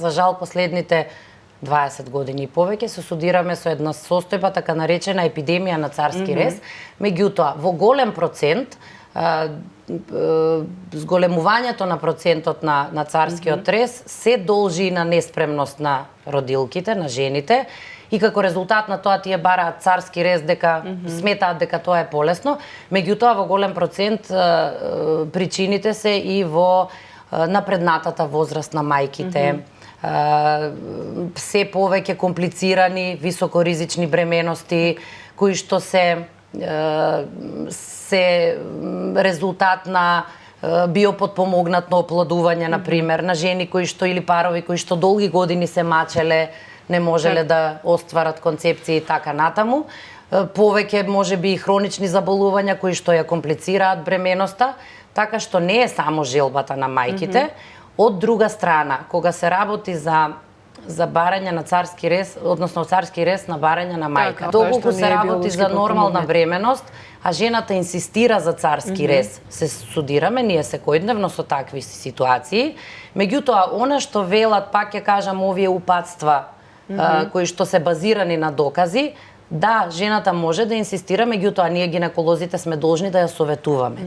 за жал последните 20 години и повеќе се судираме со една состојба така наречена епидемија на царски рез. Меѓутоа, во голем процент зголемувањето на процентот на царскиот рез се должи на неспремност на родилките, на жените, и како резултат на тоа тие бараат царски рез дека сметаат дека тоа е полесно. Меѓутоа, во голем процент причините се и во напреднатата возраст на мајките, се повеќе комплицирани, високоризични бременности, кои што се резултат на биопотпомогнато оплодување, например, на жени кои што или парови кои што долги години се мачеле, не можеле да остварат концепција и така натаму. Повеќе можеби и хронични заболувања кои што ја комплицираат бременоста, така што не е само желбата на мајките. Од друга страна, кога се работи за барање на царски рез, односно царски рез на барање на мајка. Доколку се работи за нормална бременост, а жената инсистира за царски рез, се судираме ние секојдневно со такви ситуации. Меѓутоа, она што велат, пак ќе кажам, овие упатства кои што се базирани на докази, да, жената може да инсистира, меѓутоа ние гинеколозите сме должни да ја советуваме.